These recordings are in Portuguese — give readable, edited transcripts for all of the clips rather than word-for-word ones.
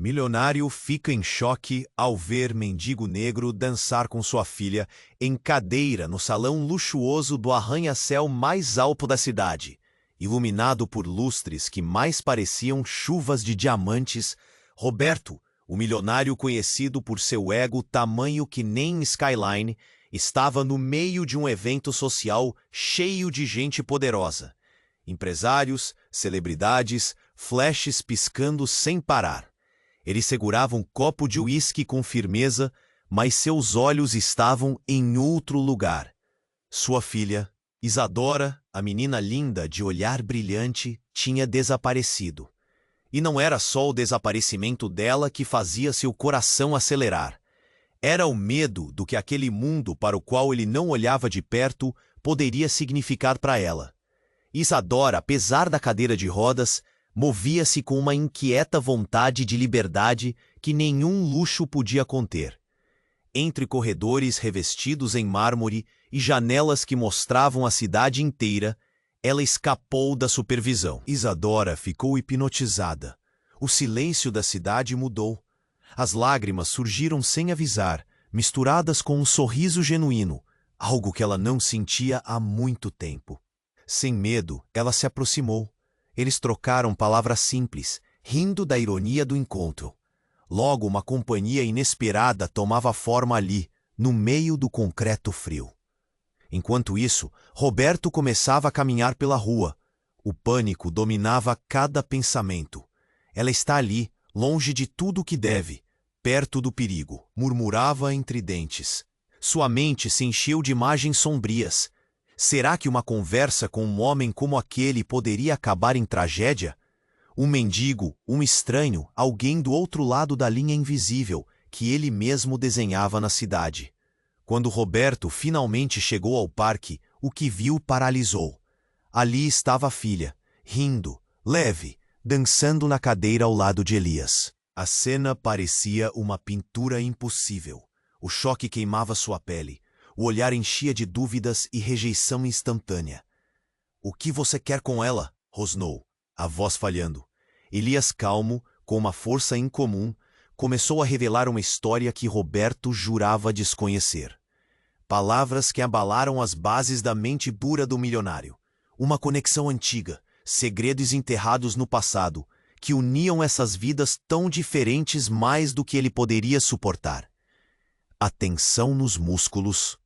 Milionário fica em choque ao ver mendigo negro dançar com sua filha em cadeira no salão luxuoso do arranha-céu mais alto da cidade. Iluminado por lustres que mais pareciam chuvas de diamantes, Roberto, o milionário conhecido por seu ego tamanho que nem Skyline, estava no meio de um evento social cheio de gente poderosa. Empresários, celebridades, flashes piscando sem parar. Ele segurava um copo de uísque com firmeza, mas seus olhos estavam em outro lugar. Sua filha, Isadora, a menina linda de olhar brilhante, tinha desaparecido. E não era só o desaparecimento dela que fazia seu coração acelerar. Era o medo do que aquele mundo para o qual ele não olhava de perto poderia significar para ela. Isadora, apesar da cadeira de rodas, movia-se com uma inquieta vontade de liberdade que nenhum luxo podia conter. Entre corredores revestidos em mármore e janelas que mostravam a cidade inteira, ela escapou da supervisão. Isadora ficou hipnotizada. O silêncio da cidade mudou. As lágrimas surgiram sem avisar, misturadas com um sorriso genuíno, algo que ela não sentia há muito tempo. Sem medo, ela se aproximou. Eles trocaram palavras simples, rindo da ironia do encontro. Logo, uma companhia inesperada tomava forma ali, no meio do concreto frio. Enquanto isso, Roberto começava a caminhar pela rua. O pânico dominava cada pensamento. Ela está ali, longe de tudo o que deve, perto do perigo, murmurava entre dentes. Sua mente se encheu de imagens sombrias. Será que uma conversa com um homem como aquele poderia acabar em tragédia? Um mendigo, um estranho, alguém do outro lado da linha invisível que ele mesmo desenhava na cidade. Quando Roberto finalmente chegou ao parque, o que viu paralisou. Ali estava a filha, rindo, leve, dançando na cadeira ao lado de Elias. A cena parecia uma pintura impossível. O choque queimava sua pele. O olhar enchia de dúvidas e rejeição instantânea. "O que você quer com ela?" rosnou, a voz falhando. Elias, calmo, com uma força incomum, começou a revelar uma história que Roberto jurava desconhecer. Palavras que abalaram as bases da mente dura do milionário. Uma conexão antiga, segredos enterrados no passado, que uniam essas vidas tão diferentes mais do que ele poderia suportar. A tensão nos músculos,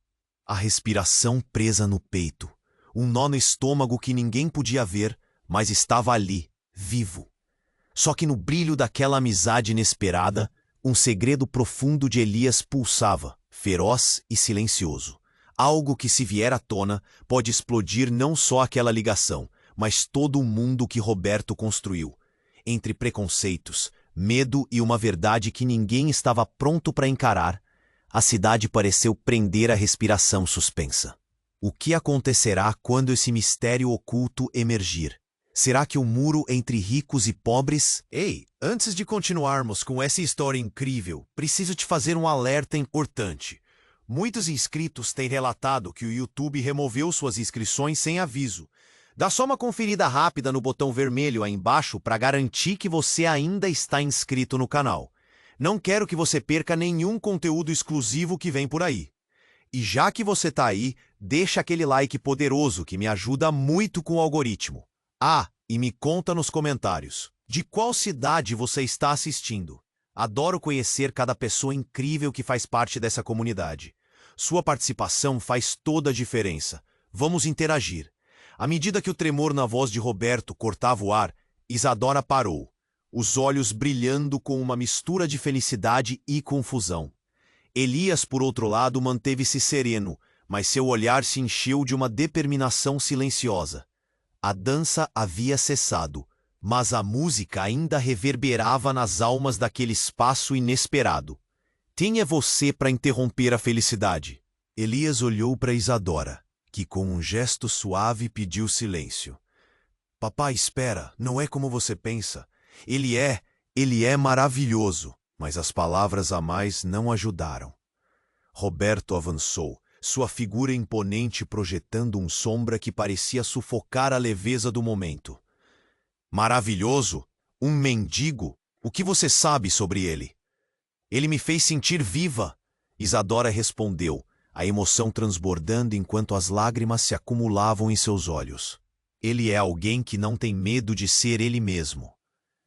a respiração presa no peito, um nó no estômago que ninguém podia ver, mas estava ali, vivo. Só que no brilho daquela amizade inesperada, um segredo profundo de Elias pulsava, feroz e silencioso. Algo que, se vier à tona, pode explodir não só aquela ligação, mas todo o mundo que Roberto construiu. Entre preconceitos, medo e uma verdade que ninguém estava pronto para encarar, a cidade pareceu prender a respiração suspensa. O que acontecerá quando esse mistério oculto emergir? Será que o muro entre ricos e pobres... Ei, antes de continuarmos com essa história incrível, preciso te fazer um alerta importante. Muitos inscritos têm relatado que o YouTube removeu suas inscrições sem aviso. Dá só uma conferida rápida no botão vermelho aí embaixo para garantir que você ainda está inscrito no canal. Não quero que você perca nenhum conteúdo exclusivo que vem por aí. E já que você tá aí, deixa aquele like poderoso que me ajuda muito com o algoritmo. Ah, e me conta nos comentários, de qual cidade você está assistindo? Adoro conhecer cada pessoa incrível que faz parte dessa comunidade. Sua participação faz toda a diferença. Vamos interagir. À medida que o tremor na voz de Roberto cortava o ar, Isadora parou, os olhos brilhando com uma mistura de felicidade e confusão. Elias, por outro lado, manteve-se sereno, mas seu olhar se encheu de uma determinação silenciosa. A dança havia cessado, mas a música ainda reverberava nas almas daquele espaço inesperado. "Quem é você para interromper a felicidade?" Elias olhou para Isadora, que com um gesto suave pediu silêncio. "Papai, espera, não é como você pensa. Ele é maravilhoso." Mas as palavras a mais não ajudaram. Roberto avançou, sua figura imponente projetando um sombra que parecia sufocar a leveza do momento. "Maravilhoso? Um mendigo? O que você sabe sobre ele? Ele me fez sentir viva, Isadora respondeu, a emoção transbordando enquanto as lágrimas se acumulavam em seus olhos. Ele é alguém que não tem medo de ser ele mesmo.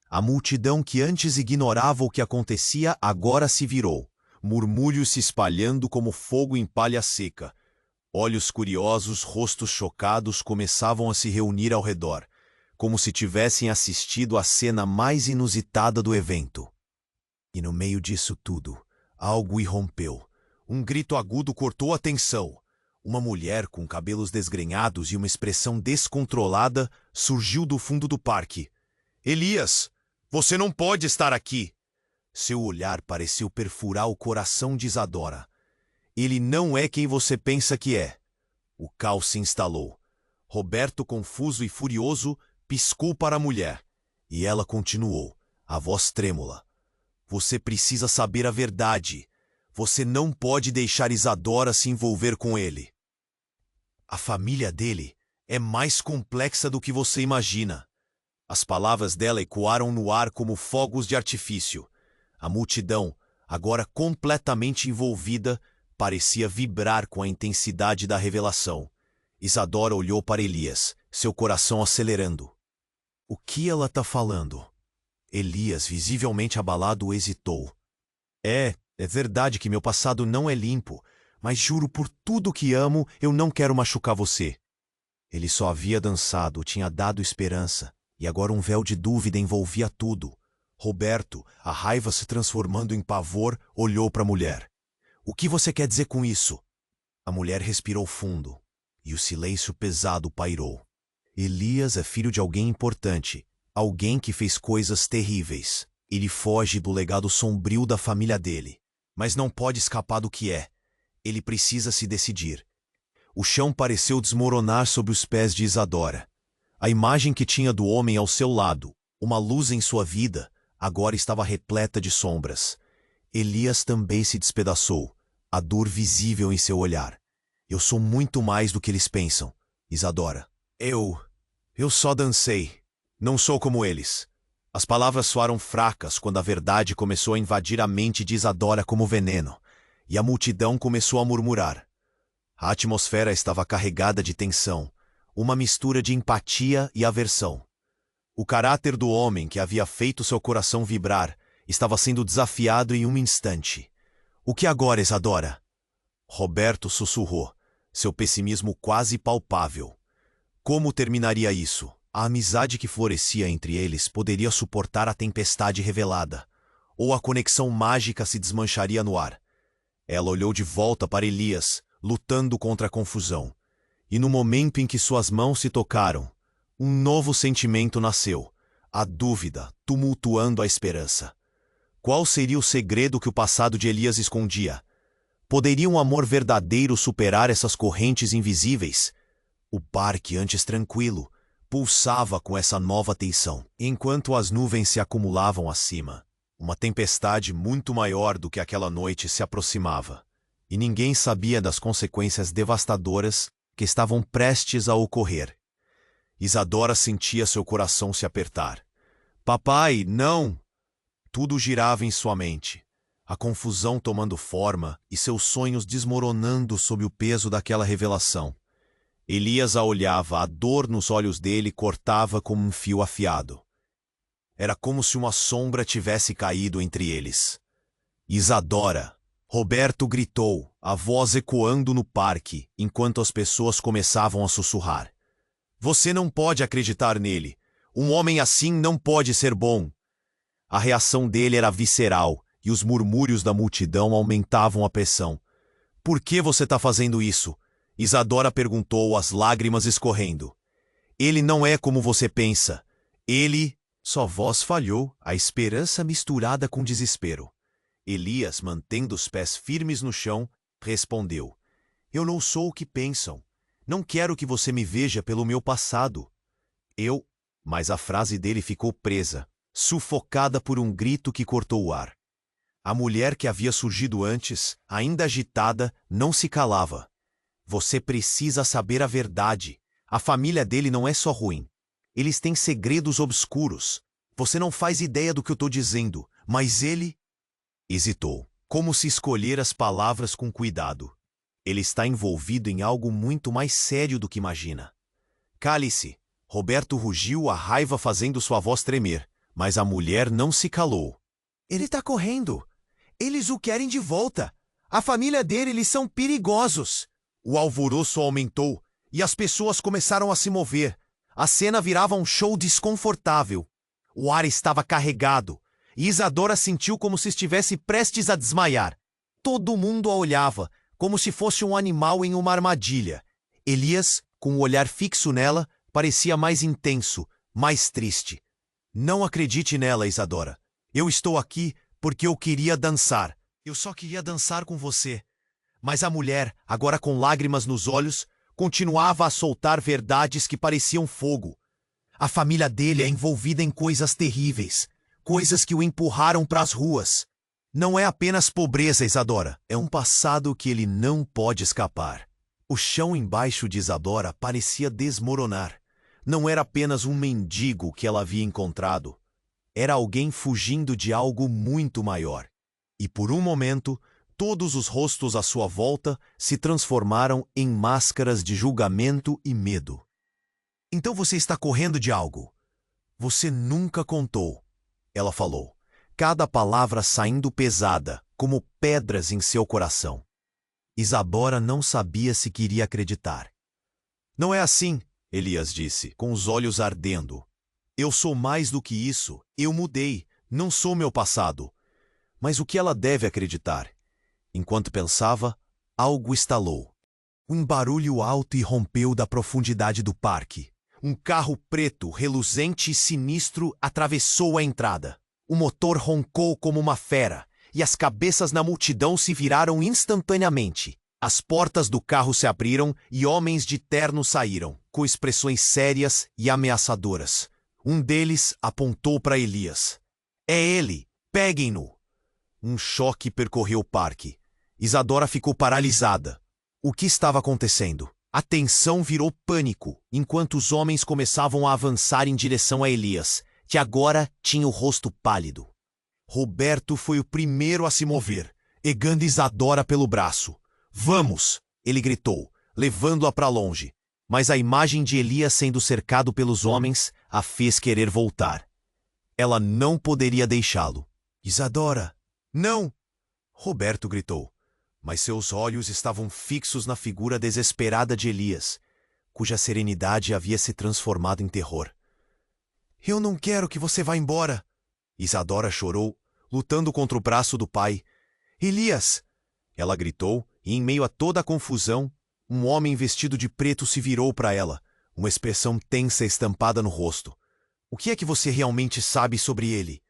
A multidão que antes ignorava o que acontecia agora se virou, murmúrios se espalhando como fogo em palha seca. Olhos curiosos, rostos chocados começavam a se reunir ao redor, como se tivessem assistido à cena mais inusitada do evento. E no meio disso tudo, algo irrompeu. Um grito agudo cortou a tensão. Uma mulher com cabelos desgrenhados e uma expressão descontrolada surgiu do fundo do parque. Elias, você não pode estar aqui! Seu olhar pareceu perfurar o coração de Isadora. Ele não é quem você pensa que é. O caos se instalou. Roberto, confuso e furioso, piscou para a mulher. E ela continuou, a voz trêmula. Você precisa saber a verdade. Você não pode deixar Isadora se envolver com ele. A família dele é mais complexa do que você imagina. As palavras dela ecoaram no ar como fogos de artifício. A multidão, agora completamente envolvida, parecia vibrar com a intensidade da revelação. Isadora olhou para Elias, seu coração acelerando. O que ela está falando? Elias, visivelmente abalado, hesitou. É verdade que meu passado não é limpo, mas juro por tudo que amo, eu não quero machucar você. Ele só havia dançado, tinha dado esperança, e agora um véu de dúvida envolvia tudo. Roberto, a raiva se transformando em pavor, olhou para a mulher. O que você quer dizer com isso? A mulher respirou fundo, e o silêncio pesado pairou. Elias é filho de alguém importante, alguém que fez coisas terríveis. Ele foge do legado sombrio da família dele, mas não pode escapar do que é. Ele precisa se decidir. O chão pareceu desmoronar sob os pés de Isadora. A imagem que tinha do homem ao seu lado, uma luz em sua vida, agora estava repleta de sombras. Elias também se despedaçou, a dor visível em seu olhar. Eu sou muito mais do que eles pensam, Isadora. Eu só dancei. Não sou como eles. As palavras soaram fracas quando a verdade começou a invadir a mente de Isadora como veneno, e a multidão começou a murmurar. A atmosfera estava carregada de tensão, uma mistura de empatia e aversão. O caráter do homem que havia feito seu coração vibrar estava sendo desafiado em um instante. O que agora, Isadora? Roberto sussurrou, seu pessimismo quase palpável. Como terminaria isso? A amizade que florescia entre eles poderia suportar a tempestade revelada, ou a conexão mágica se desmancharia no ar. Ela olhou de volta para Elias, lutando contra a confusão. E no momento em que suas mãos se tocaram, um novo sentimento nasceu, a dúvida tumultuando a esperança. Qual seria o segredo que o passado de Elias escondia? Poderia um amor verdadeiro superar essas correntes invisíveis? O parque, antes tranquilo, pulsava com essa nova tensão. Enquanto as nuvens se acumulavam acima, uma tempestade muito maior do que aquela noite se aproximava, e ninguém sabia das consequências devastadoras que estavam prestes a ocorrer. Isadora sentia seu coração se apertar. Papai, não! Tudo girava em sua mente, a confusão tomando forma e seus sonhos desmoronando sob o peso daquela revelação. Elias a olhava, a dor nos olhos dele cortava como um fio afiado. Era como se uma sombra tivesse caído entre eles. Isadora! Roberto gritou, a voz ecoando no parque, enquanto as pessoas começavam a sussurrar. Você não pode acreditar nele. Um homem assim não pode ser bom. A reação dele era visceral, e os murmúrios da multidão aumentavam a pressão. Por que você está fazendo isso? Isadora perguntou, as lágrimas escorrendo. Ele não é como você pensa. Ele... Sua voz falhou, a esperança misturada com desespero. Elias, mantendo os pés firmes no chão, respondeu. Eu não sou o que pensam. Não quero que você me veja pelo meu passado. Mas a frase dele ficou presa, sufocada por um grito que cortou o ar. A mulher que havia surgido antes, ainda agitada, não se calava. Você precisa saber a verdade. A família dele não é só ruim. Eles têm segredos obscuros. Você não faz ideia do que eu estou dizendo, mas ele... Hesitou, como se escolher as palavras com cuidado. Ele está envolvido em algo muito mais sério do que imagina. Cale-se! Roberto rugiu, a raiva fazendo sua voz tremer, mas a mulher não se calou. Ele está correndo! Eles o querem de volta! A família dele, eles são perigosos! O alvoroço aumentou e as pessoas começaram a se mover. A cena virava um show desconfortável. O ar estava carregado e Isadora sentiu como se estivesse prestes a desmaiar. Todo mundo a olhava, como se fosse um animal em uma armadilha. Elias, com o olhar fixo nela, parecia mais intenso, mais triste. Não acredite nela, Isadora. Eu estou aqui porque eu queria dançar. Eu só queria dançar com você. Mas a mulher, agora com lágrimas nos olhos, continuava a soltar verdades que pareciam fogo. A família dele é envolvida em coisas terríveis, coisas que o empurraram para as ruas. Não é apenas pobreza, Isadora, é um passado que ele não pode escapar. O chão embaixo de Isadora parecia desmoronar. Não era apenas um mendigo que ela havia encontrado. Era alguém fugindo de algo muito maior. E por um momento, todos os rostos à sua volta se transformaram em máscaras de julgamento e medo. Então você está correndo de algo. Você nunca contou, ela falou, cada palavra saindo pesada, como pedras em seu coração. Isadora não sabia se queria acreditar. Não é assim, Elias disse, com os olhos ardendo. Eu sou mais do que isso, eu mudei, não sou meu passado. Mas o que ela deve acreditar? Enquanto pensava, algo estalou. Um barulho alto irrompeu da profundidade do parque. Um carro preto, reluzente e sinistro atravessou a entrada. O motor roncou como uma fera, e as cabeças na multidão se viraram instantaneamente. As portas do carro se abriram e homens de terno saíram, com expressões sérias e ameaçadoras. Um deles apontou para Elias. É ele! Peguem-no! Um choque percorreu o parque. Isadora ficou paralisada. O que estava acontecendo? A tensão virou pânico, enquanto os homens começavam a avançar em direção a Elias, que agora tinha o rosto pálido. Roberto foi o primeiro a se mover, erguendo Isadora pelo braço. Vamos! Ele gritou, levando-a para longe. Mas a imagem de Elias sendo cercado pelos homens a fez querer voltar. Ela não poderia deixá-lo. Isadora! Não! Roberto gritou. Mas seus olhos estavam fixos na figura desesperada de Elias, cuja serenidade havia se transformado em terror. Eu não quero que você vá embora! Isadora chorou, lutando contra o braço do pai. Elias! Ela gritou, e em meio a toda a confusão, um homem vestido de preto se virou para ela, uma expressão tensa estampada no rosto. O que é que você realmente sabe sobre ele?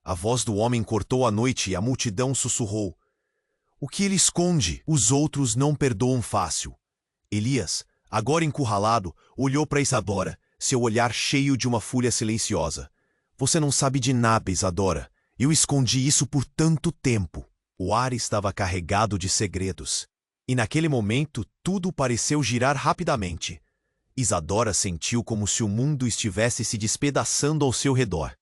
A voz do homem cortou a noite e a multidão sussurrou. O que ele esconde, os outros não perdoam fácil. Elias, agora encurralado, olhou para Isadora, seu olhar cheio de uma fúria silenciosa. Você não sabe de nada, Isadora. Eu escondi isso por tanto tempo. O ar estava carregado de segredos. E naquele momento, tudo pareceu girar rapidamente. Isadora sentiu como se o mundo estivesse se despedaçando ao seu redor.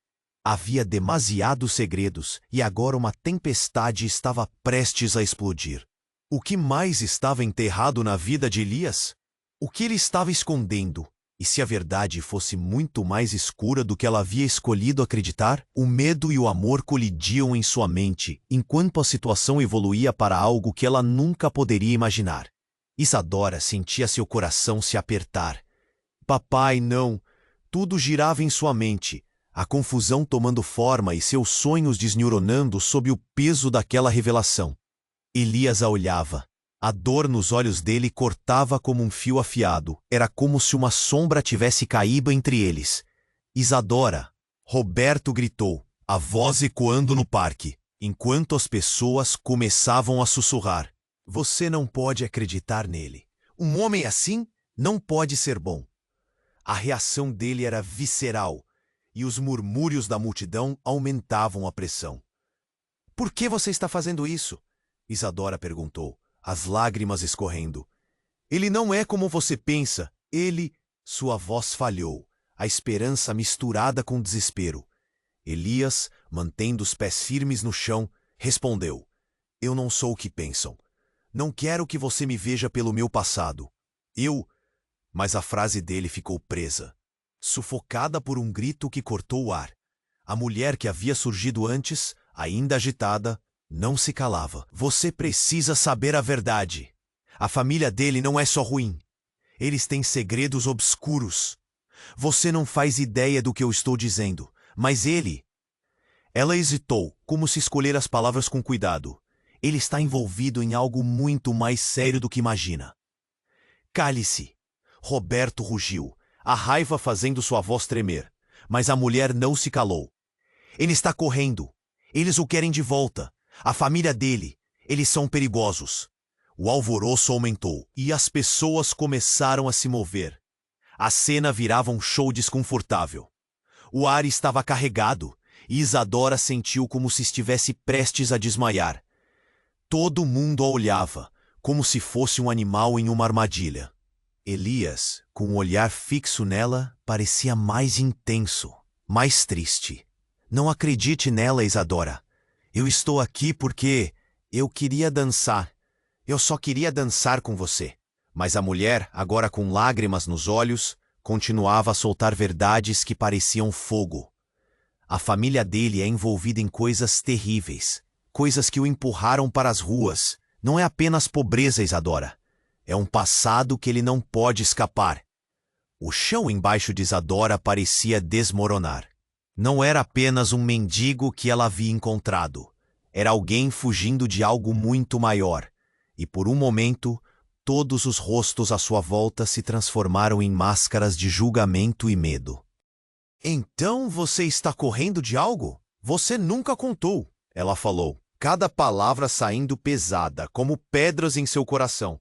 Havia demasiados segredos e agora uma tempestade estava prestes a explodir. O que mais estava enterrado na vida de Elias? O que ele estava escondendo? E se a verdade fosse muito mais escura do que ela havia escolhido acreditar? O medo e o amor colidiam em sua mente, enquanto a situação evoluía para algo que ela nunca poderia imaginar. Isadora sentia seu coração se apertar. Papai, não! Tudo girava em sua mente, a confusão tomando forma e seus sonhos desneuronando sob o peso daquela revelação. Elias a olhava. A dor nos olhos dele cortava como um fio afiado. Era como se uma sombra tivesse caído entre eles. Isadora! Roberto gritou, a voz ecoando no parque, enquanto as pessoas começavam a sussurrar. Você não pode acreditar nele. Um homem assim não pode ser bom. A reação dele era visceral, e os murmúrios da multidão aumentavam a pressão. Por que você está fazendo isso? Isadora perguntou, as lágrimas escorrendo. Ele não é como você pensa. Ele... Sua voz falhou, a esperança misturada com desespero. Elias, mantendo os pés firmes no chão, respondeu: Eu não sou o que pensam. Não quero que você me veja pelo meu passado. Mas a frase dele ficou presa, sufocada por um grito que cortou o ar. A mulher que havia surgido antes, ainda agitada, não se calava. Você precisa saber a verdade. A família dele não é só ruim. Eles têm segredos obscuros. Você não faz ideia do que eu estou dizendo, mas ele... Ela hesitou, como se escolher as palavras com cuidado. Ele está envolvido em algo muito mais sério do que imagina. Cale-se! Roberto rugiu, a raiva fazendo sua voz tremer. Mas a mulher não se calou. Ele está correndo. Eles o querem de volta. A família dele. Eles são perigosos. O alvoroço aumentou e as pessoas começaram a se mover. A cena virava um show desconfortável. O ar estava carregado e Isadora sentiu como se estivesse prestes a desmaiar. Todo mundo a olhava, como se fosse um animal em uma armadilha. Elias, com um olhar fixo nela, parecia mais intenso, mais triste. Não acredite nela, Isadora. Eu estou aqui porque eu queria dançar. Eu só queria dançar com você. Mas a mulher, agora com lágrimas nos olhos, continuava a soltar verdades que pareciam fogo. A família dele é envolvida em coisas terríveis, coisas que o empurraram para as ruas. Não é apenas pobreza, Isadora. É um passado que ele não pode escapar. O chão embaixo de Isadora parecia desmoronar. Não era apenas um mendigo que ela havia encontrado. Era alguém fugindo de algo muito maior. E por um momento, todos os rostos à sua volta se transformaram em máscaras de julgamento e medo. Então você está correndo de algo? Você nunca contou, ela falou, cada palavra saindo pesada, como pedras em seu coração.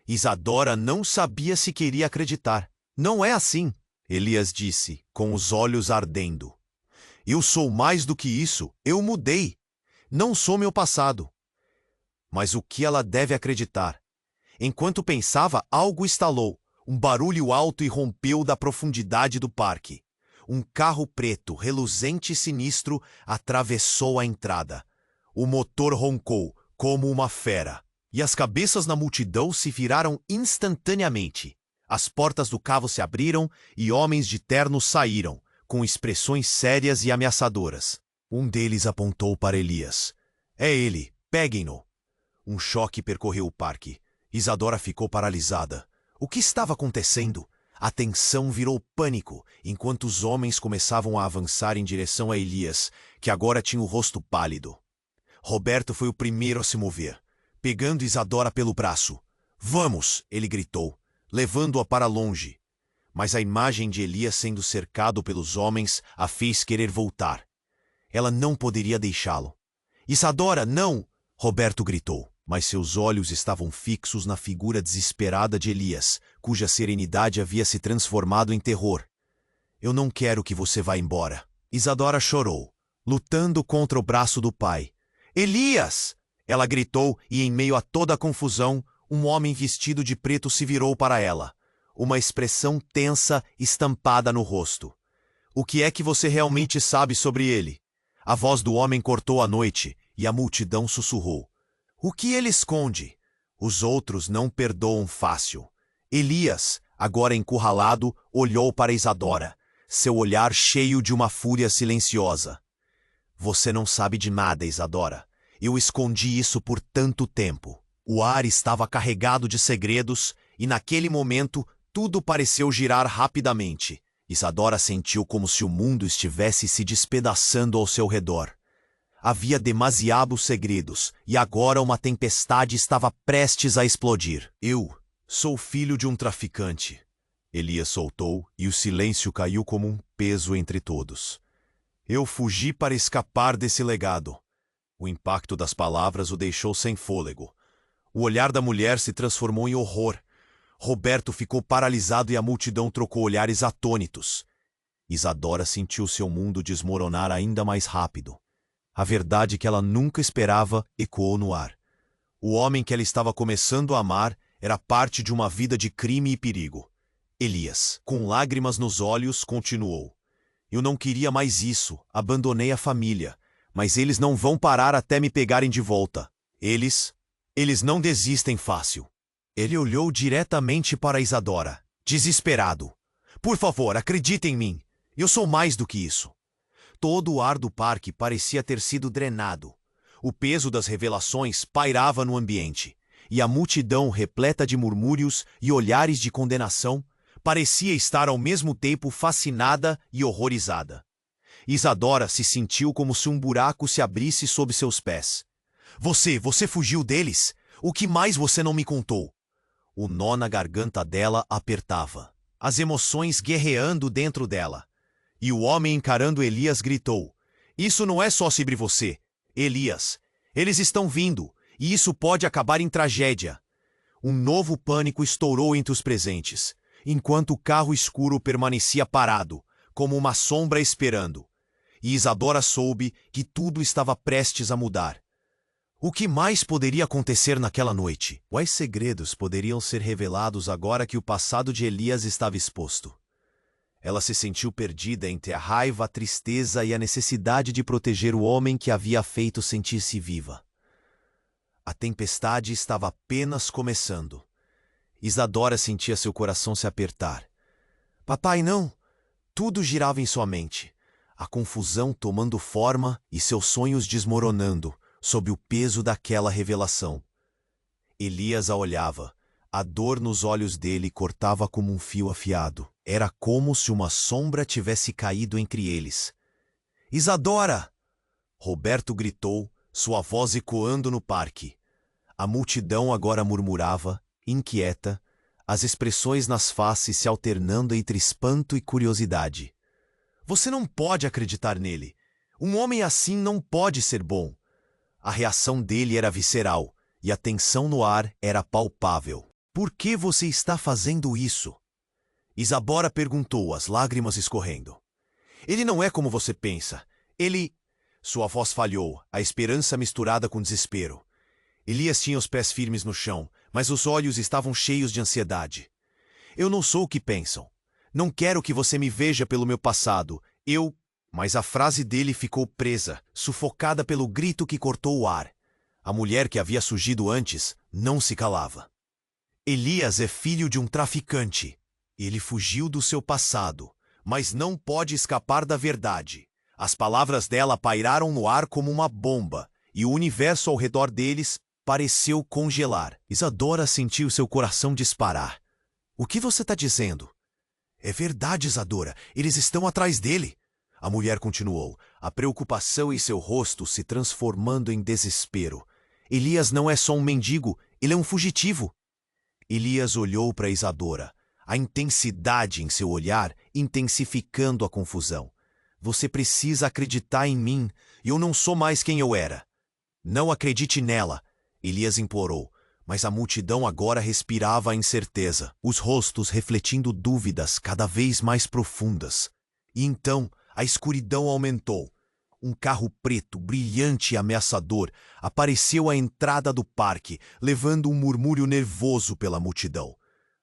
Isadora não sabia se queria acreditar. Não é assim, Elias disse, com os olhos ardendo. Eu sou mais do que isso, eu mudei. Não sou meu passado. Mas o que ela deve acreditar? Enquanto pensava, algo estalou. Um barulho alto irrompeu da profundidade do parque. Um carro preto, reluzente e sinistro, atravessou a entrada. O motor roncou, como uma fera. E as cabeças na multidão se viraram instantaneamente. As portas do carro se abriram e homens de terno saíram, com expressões sérias e ameaçadoras. Um deles apontou para Elias. É ele, peguem-no. Um choque percorreu o parque. Isadora ficou paralisada. O que estava acontecendo? A tensão virou pânico, enquanto os homens começavam a avançar em direção a Elias, que agora tinha o rosto pálido. Roberto foi o primeiro a se mover, pegando Isadora pelo braço. Vamos, ele gritou, levando-a para longe. Mas a imagem de Elias sendo cercado pelos homens a fez querer voltar. Ela não poderia deixá-lo. Isadora, não! Roberto gritou. Mas seus olhos estavam fixos na figura desesperada de Elias, cuja serenidade havia se transformado em terror. Eu não quero que você vá embora. Isadora chorou, lutando contra o braço do pai. Elias! Ela gritou e, em meio a toda a confusão, um homem vestido de preto se virou para ela, uma expressão tensa estampada no rosto. O que é que você realmente sabe sobre ele? A voz do homem cortou a noite e a multidão sussurrou. O que ele esconde? Os outros não perdoam fácil. Elias, agora encurralado, olhou para Isadora, seu olhar cheio de uma fúria silenciosa. Você não sabe de nada, Isadora. Eu escondi isso por tanto tempo. O ar estava carregado de segredos e, naquele momento, tudo pareceu girar rapidamente. Isadora sentiu como se o mundo estivesse se despedaçando ao seu redor. Havia demasiados segredos, e agora uma tempestade estava prestes a explodir. Eu sou filho de um traficante. Elias soltou, e o silêncio caiu como um peso entre todos. Eu fugi para escapar desse legado. O impacto das palavras o deixou sem fôlego. O olhar da mulher se transformou em horror. Roberto ficou paralisado e a multidão trocou olhares atônitos. Isadora sentiu seu mundo desmoronar ainda mais rápido. A verdade que ela nunca esperava ecoou no ar. O homem que ela estava começando a amar era parte de uma vida de crime e perigo. Elias, com lágrimas nos olhos, continuou. Eu não queria mais isso, abandonei a família. Mas eles não vão parar até me pegarem de volta. Eles não desistem fácil. Ele olhou diretamente para Isadora, desesperado. Por favor, acredite em mim. Eu sou mais do que isso. Todo o ar do parque parecia ter sido drenado. O peso das revelações pairava no ambiente, e a multidão, repleta de murmúrios e olhares de condenação, parecia estar ao mesmo tempo fascinada e horrorizada. Isadora se sentiu como se um buraco se abrisse sob seus pés. Você fugiu deles? O que mais você não me contou? O nó na garganta dela apertava, as emoções guerreando dentro dela. E o homem encarando Elias gritou: Isso não é só sobre você, Elias. Eles estão vindo, e isso pode acabar em tragédia. Um novo pânico estourou entre os presentes, enquanto o carro escuro permanecia parado, como uma sombra esperando. E Isadora soube que tudo estava prestes a mudar. O que mais poderia acontecer naquela noite? Quais segredos poderiam ser revelados agora que o passado de Elias estava exposto? Ela se sentiu perdida entre a raiva, a tristeza e a necessidade de proteger o homem que havia feito sentir-se viva. A tempestade estava apenas começando. Isadora sentia seu coração se apertar. Papai, não! Tudo girava em sua mente. A confusão tomando forma e seus sonhos desmoronando sob o peso daquela revelação. Elias a olhava. A dor nos olhos dele cortava como um fio afiado. Era como se uma sombra tivesse caído entre eles. Isadora! Roberto gritou, sua voz ecoando no parque. A multidão agora murmurava, inquieta, as expressões nas faces se alternando entre espanto e curiosidade. Você não pode acreditar nele. Um homem assim não pode ser bom. A reação dele era visceral, e a tensão no ar era palpável. Por que você está fazendo isso? Isadora perguntou, as lágrimas escorrendo. Ele não é como você pensa. Ele... Sua voz falhou, a esperança misturada com desespero. Elias tinha os pés firmes no chão, mas os olhos estavam cheios de ansiedade. Eu não sou o que pensam. Não quero que você me veja pelo meu passado. Mas a frase dele ficou presa, sufocada pelo grito que cortou o ar. A mulher que havia surgido antes não se calava. Elias é filho de um traficante. Ele fugiu do seu passado, mas não pode escapar da verdade. As palavras dela pairaram no ar como uma bomba, e o universo ao redor deles pareceu congelar. Isadora sentiu seu coração disparar. O que você está dizendo? É verdade, Isadora. Eles estão atrás dele. A mulher continuou, a preocupação em seu rosto se transformando em desespero. Elias não é só um mendigo, ele é um fugitivo. Elias olhou para Isadora, a intensidade em seu olhar intensificando a confusão. Você precisa acreditar em mim, eu não sou mais quem eu era. Não acredite nela, Elias implorou, mas a multidão agora respirava a incerteza, os rostos refletindo dúvidas cada vez mais profundas. E então a escuridão aumentou. Um carro preto, brilhante e ameaçador, apareceu à entrada do parque, levando um murmúrio nervoso pela multidão.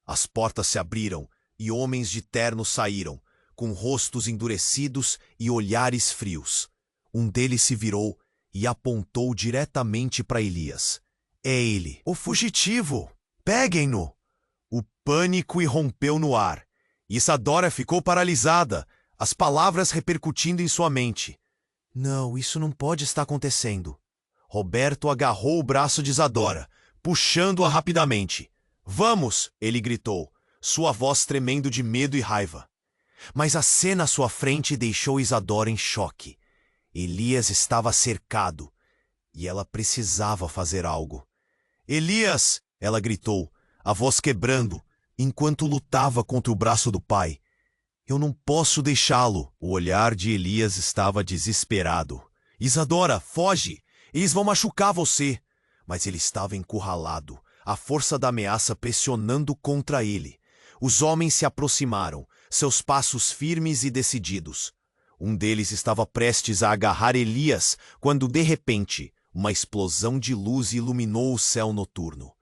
As portas se abriram e homens de terno saíram, com rostos endurecidos e olhares frios. Um deles se virou e apontou diretamente para Elias. É ele, o fugitivo! Peguem-no! O pânico irrompeu no ar. Isadora ficou paralisada, as palavras repercutindo em sua mente. Não, isso não pode estar acontecendo. Roberto agarrou o braço de Isadora, puxando-a rapidamente. Vamos! Ele gritou, sua voz tremendo de medo e raiva. Mas a cena à sua frente deixou Isadora em choque. Elias estava cercado, e ela precisava fazer algo. Elias! Ela gritou, a voz quebrando, enquanto lutava contra o braço do pai. Eu não posso deixá-lo. O olhar de Elias estava desesperado. Isadora, foge! Eles vão machucar você! Mas ele estava encurralado, a força da ameaça pressionando contra ele. Os homens se aproximaram, seus passos firmes e decididos. Um deles estava prestes a agarrar Elias, quando, de repente, uma explosão de luz iluminou o céu noturno.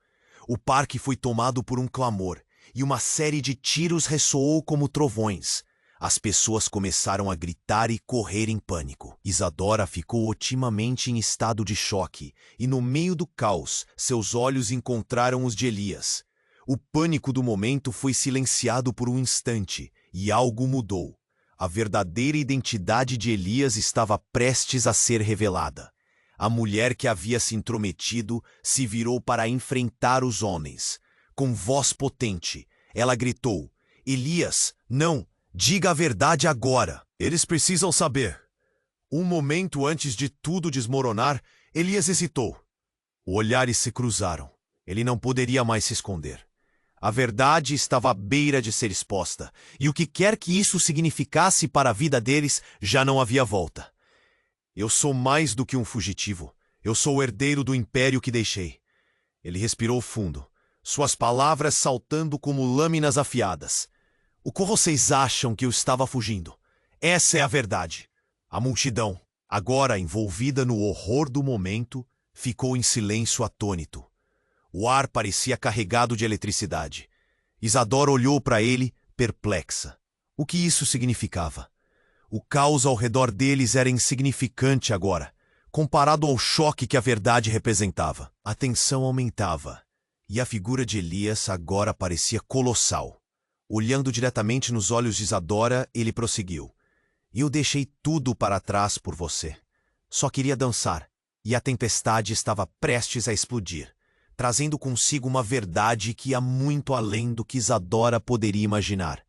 O parque foi tomado por um clamor, e uma série de tiros ressoou como trovões. As pessoas começaram a gritar e correr em pânico. Isadora ficou otimamente em estado de choque, e no meio do caos, seus olhos encontraram os de Elias. O pânico do momento foi silenciado por um instante, e algo mudou. A verdadeira identidade de Elias estava prestes a ser revelada. A mulher que havia se intrometido se virou para enfrentar os homens. Com voz potente, ela gritou: Elias, não! Diga a verdade agora! Eles precisam saber. Um momento antes de tudo desmoronar, Elias hesitou. Olhares se cruzaram. Ele não poderia mais se esconder. A verdade estava à beira de ser exposta, e o que quer que isso significasse para a vida deles, já não havia volta. Eu sou mais do que um fugitivo. Eu sou o herdeiro do império que deixei. Ele respirou fundo, suas palavras saltando como lâminas afiadas. O que vocês acham que eu estava fugindo? Essa é a verdade. A multidão, agora envolvida no horror do momento, ficou em silêncio atônito. O ar parecia carregado de eletricidade. Isadora olhou para ele, perplexa. O que isso significava? O caos ao redor deles era insignificante agora, comparado ao choque que a verdade representava. A tensão aumentava, e a figura de Elias agora parecia colossal. Olhando diretamente nos olhos de Isadora, ele prosseguiu. Eu deixei tudo para trás por você. Só queria dançar, e a tempestade estava prestes a explodir, trazendo consigo uma verdade que ia muito além do que Isadora poderia imaginar.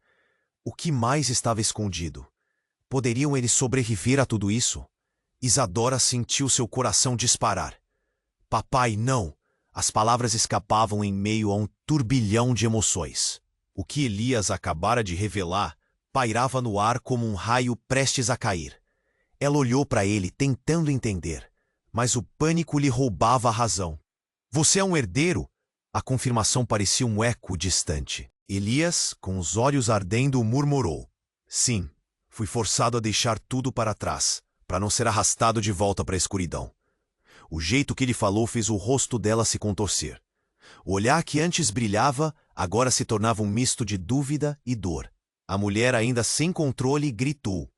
O que mais estava escondido? Poderiam eles sobreviver a tudo isso? Isadora sentiu seu coração disparar. Papai, não! As palavras escapavam em meio a um turbilhão de emoções. O que Elias acabara de revelar pairava no ar como um raio prestes a cair. Ela olhou para ele, tentando entender, mas o pânico lhe roubava a razão. Você é um herdeiro? A confirmação parecia um eco distante. Elias, com os olhos ardendo, murmurou. Sim, fui forçado a deixar tudo para trás, para não ser arrastado de volta para a escuridão. O jeito que ele falou fez o rosto dela se contorcer. O olhar que antes brilhava, agora se tornava um misto de dúvida e dor. A mulher, ainda sem controle, gritou.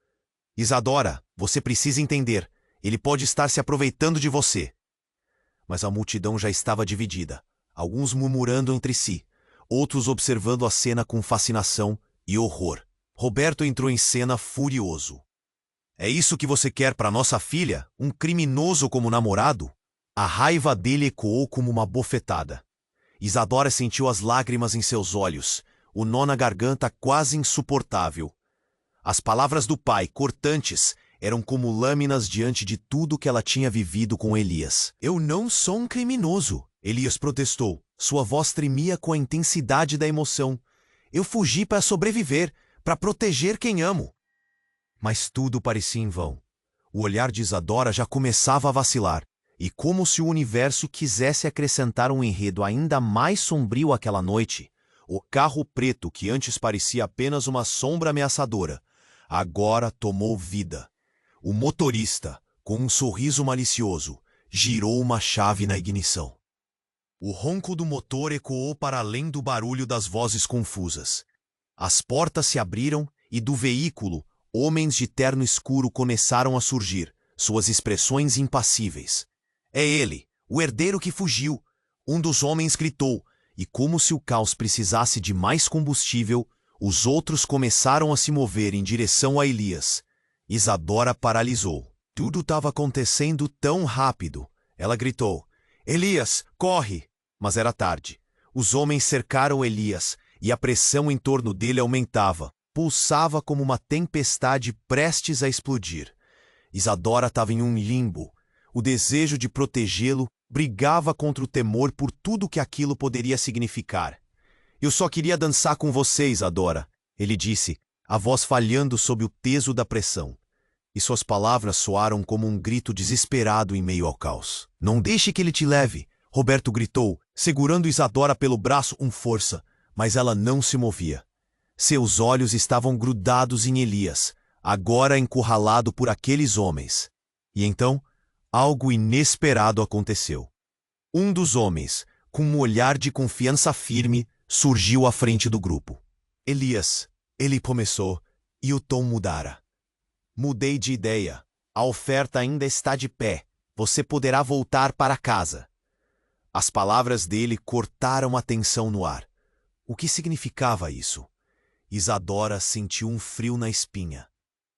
Isadora, você precisa entender. Ele pode estar se aproveitando de você. Mas a multidão já estava dividida, alguns murmurando entre si, outros observando a cena com fascinação e horror. Roberto entrou em cena furioso. É isso que você quer para nossa filha? Um criminoso como namorado? A raiva dele ecoou como uma bofetada. Isadora sentiu as lágrimas em seus olhos, o nó na garganta quase insuportável. As palavras do pai, cortantes, eram como lâminas diante de tudo que ela tinha vivido com Elias. Eu não sou um criminoso, Elias protestou. Sua voz tremia com a intensidade da emoção. Eu fugi para sobreviver, para proteger quem amo. Mas tudo parecia em vão. O olhar de Isadora já começava a vacilar, e como se o universo quisesse acrescentar um enredo ainda mais sombrio àquela noite, o carro preto que antes parecia apenas uma sombra ameaçadora, agora tomou vida. O motorista, com um sorriso malicioso, girou uma chave na ignição. O ronco do motor ecoou para além do barulho das vozes confusas. As portas se abriram e do veículo, homens de terno escuro começaram a surgir, suas expressões impassíveis. É ele, o herdeiro que fugiu. Um dos homens gritou, e como se o caos precisasse de mais combustível, os outros começaram a se mover em direção a Elias. Isadora paralisou. Tudo estava acontecendo tão rápido. Ela gritou, Elias, corre! Mas era tarde. Os homens cercaram Elias, e a pressão em torno dele aumentava. Pulsava como uma tempestade prestes a explodir. Isadora estava em um limbo. O desejo de protegê-lo brigava contra o temor por tudo que aquilo poderia significar. Eu só queria dançar com você, Isadora, ele disse, a voz falhando sob o peso da pressão. E suas palavras soaram como um grito desesperado em meio ao caos. Não deixe que ele te leve, Roberto gritou, segurando Isadora pelo braço com força, mas ela não se movia. Seus olhos estavam grudados em Elias, agora encurralado por aqueles homens. E então, algo inesperado aconteceu. Um dos homens, com um olhar de confiança firme, surgiu à frente do grupo. Elias, ele começou, E o tom mudara. Mudei de ideia. A oferta ainda está de pé. Você poderá voltar para casa. As palavras dele cortaram a tensão no ar. O que significava isso? Isadora sentiu um frio na espinha.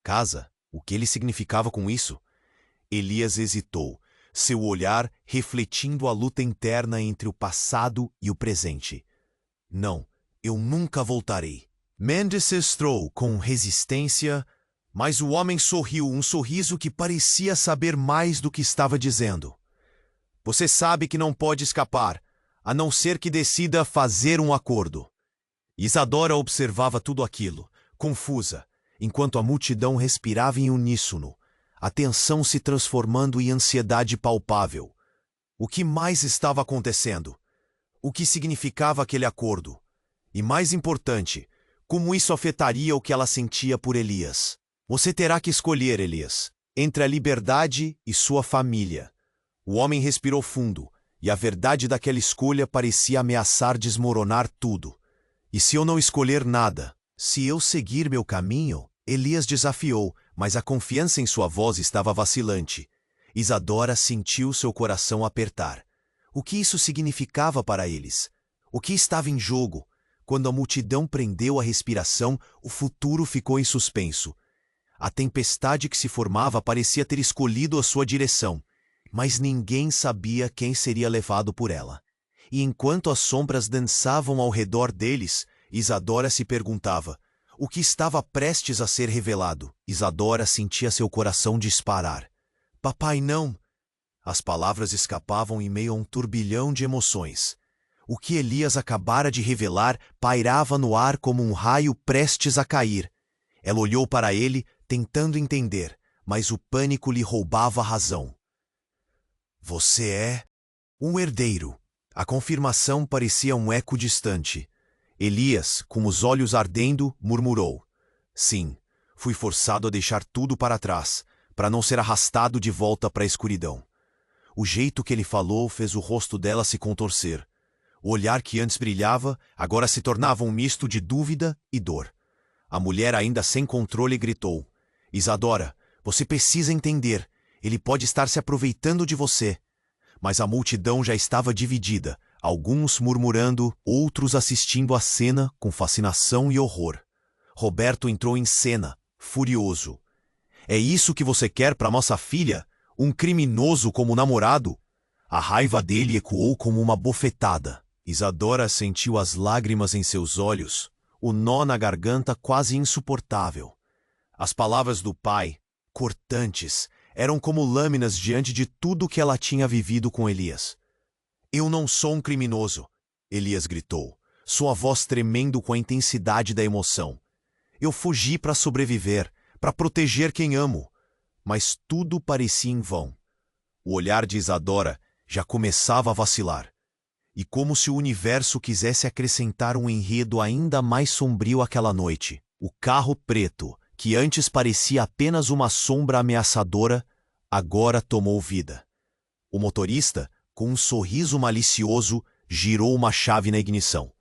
Casa? O que ele significava com isso? Elias hesitou, seu olhar refletindo a luta interna entre o passado e o presente. Não, eu nunca voltarei. Mendes estrou com resistência, mas o homem sorriu, um sorriso que parecia saber mais do que estava dizendo. Você sabe que não pode escapar, a não ser que decida fazer um acordo. Isadora observava tudo aquilo, confusa, enquanto a multidão respirava em uníssono, a tensão se transformando em ansiedade palpável. O que mais estava acontecendo? O que significava aquele acordo? E mais importante, como isso afetaria o que ela sentia por Elias? Você terá que escolher, Elias, entre a liberdade e sua família. O homem respirou fundo, e a verdade daquela escolha parecia ameaçar desmoronar tudo. E se eu não escolher nada? Se eu seguir meu caminho? Elias desafiou, mas a confiança em sua voz estava vacilante. Isadora sentiu seu coração apertar. O que isso significava para eles? O que estava em jogo? Quando a multidão prendeu a respiração, o futuro ficou em suspenso. A tempestade que se formava parecia ter escolhido a sua direção, mas ninguém sabia quem seria levado por ela. E enquanto as sombras dançavam ao redor deles, Isadora se perguntava: o que estava prestes a ser revelado? Isadora sentia seu coração disparar. Papai, não! As palavras escapavam em meio a um turbilhão de emoções. O que Elias acabara de revelar pairava no ar como um raio prestes a cair. Ela olhou para ele, tentando entender, mas o pânico lhe roubava a razão. Você é um herdeiro. A confirmação parecia um eco distante. Elias, com os olhos ardendo, murmurou: sim, fui forçado a deixar tudo para trás, para não ser arrastado de volta para a escuridão. O jeito que ele falou fez o rosto dela se contorcer. O olhar que antes brilhava, agora se tornava um misto de dúvida e dor. A mulher, ainda sem controle, gritou: Isadora, você precisa entender. Ele pode estar se aproveitando de você. Mas a multidão já estava dividida, alguns murmurando, outros assistindo à cena com fascinação e horror. Roberto entrou em cena, furioso. É isso que você quer para nossa filha? Um criminoso como namorado? A raiva dele ecoou como uma bofetada. Isadora sentiu as lágrimas em seus olhos, o nó na garganta quase insuportável. As palavras do pai, cortantes, eram como lâminas diante de tudo que ela tinha vivido com Elias. Eu não sou um criminoso, Elias gritou, sua voz tremendo com a intensidade da emoção. Eu fugi para sobreviver, para proteger quem amo. Mas tudo parecia em vão. O olhar de Isadora já começava a vacilar. E como se o universo quisesse acrescentar um enredo ainda mais sombrio àquela noite, o carro preto, que antes parecia apenas uma sombra ameaçadora, agora tomou vida. O motorista, com um sorriso malicioso, girou uma chave na ignição.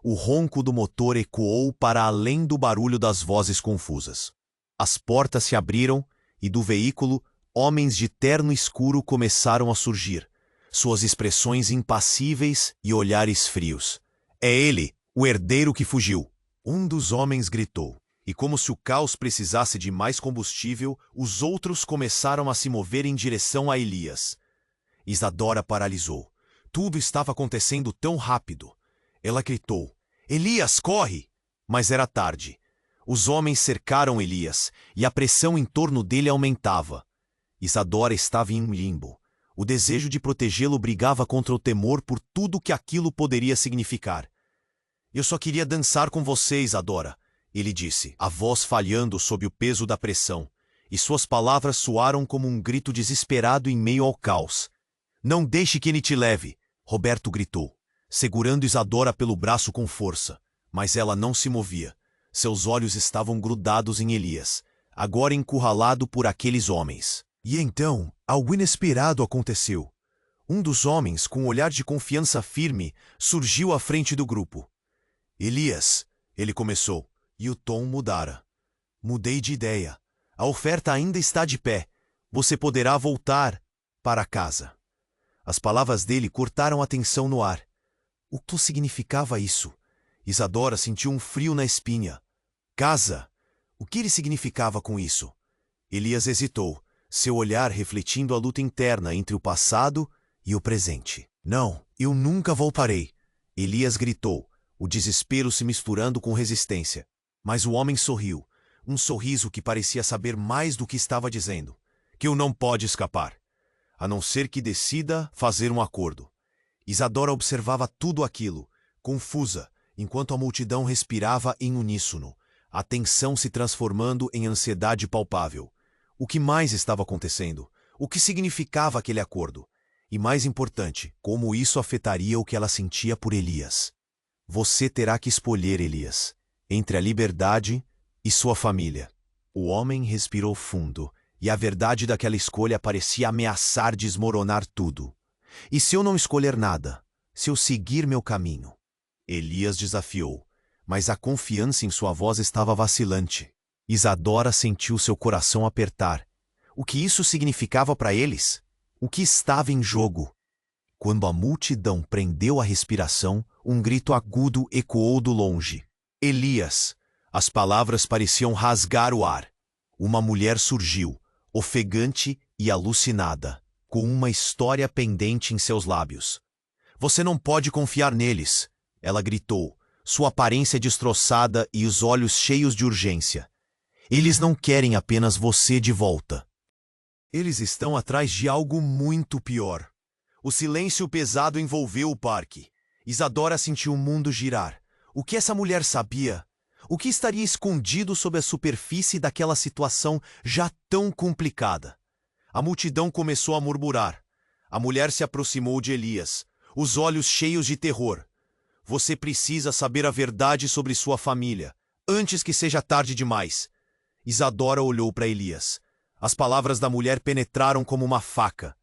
O ronco do motor ecoou para além do barulho das vozes confusas. As portas se abriram e do veículo, homens de terno escuro começaram a surgir, suas expressões impassíveis e olhares frios. É ele, o herdeiro que fugiu. Um dos homens gritou. E como se o caos precisasse de mais combustível, os outros começaram a se mover em direção a Elias. Isadora paralisou. Tudo estava acontecendo tão rápido. Ela gritou: Elias, corre! Mas era tarde. Os homens cercaram Elias, e a pressão em torno dele aumentava. Isadora estava em um limbo. O desejo de protegê-lo brigava contra o temor por tudo que aquilo poderia significar. Eu só queria dançar com você, Isadora, ele disse, a voz falhando sob o peso da pressão, e suas palavras soaram como um grito desesperado em meio ao caos. Não deixe que ele te leve, Roberto gritou, segurando Isadora pelo braço com força, mas ela não se movia. Seus olhos estavam grudados em Elias, agora encurralado por aqueles homens. E então, algo inesperado aconteceu. Um dos homens, com um olhar de confiança firme, surgiu à frente do grupo. Elias, ele começou, e o tom mudara. Mudei de ideia. A oferta ainda está de pé. Você poderá voltar para casa. As palavras dele cortaram a tensão no ar. O que significava isso? Isadora sentiu um frio na espinha. Casa? O que ele significava com isso? Elias hesitou, seu olhar refletindo a luta interna entre o passado e o presente. Não, eu nunca voltarei. Elias gritou, o desespero se misturando com resistência. Mas o homem sorriu, um sorriso que parecia saber mais do que estava dizendo. Que eu não pode escapar, a não ser que decida fazer um acordo. Isadora observava tudo aquilo, confusa, enquanto a multidão respirava em uníssono, a tensão se transformando em ansiedade palpável. O que mais estava acontecendo? O que significava aquele acordo? E mais importante, como isso afetaria o que ela sentia por Elias. Você terá que escolher, Elias, entre a liberdade e sua família. O homem respirou fundo, e a verdade daquela escolha parecia ameaçar desmoronar tudo. E se eu não escolher nada? Se eu seguir meu caminho? Elias desafiou, mas a confiança em sua voz estava vacilante. Isadora sentiu seu coração apertar. O que isso significava para eles? O que estava em jogo? Quando a multidão prendeu a respiração, um grito agudo ecoou do longe. Elias! As palavras pareciam rasgar o ar. Uma mulher surgiu, ofegante e alucinada, com uma história pendente em seus lábios. Você não pode confiar neles, ela gritou, sua aparência destroçada e os olhos cheios de urgência. Eles não querem apenas você de volta. Eles estão atrás de algo muito pior. O silêncio pesado envolveu o parque. Isadora sentiu o mundo girar. O que essa mulher sabia? O que estaria escondido sob a superfície daquela situação já tão complicada? A multidão começou a murmurar. A mulher se aproximou de Elias, os olhos cheios de terror. Você precisa saber a verdade sobre sua família, antes que seja tarde demais. Isadora olhou para Elias. As palavras da mulher penetraram como uma faca.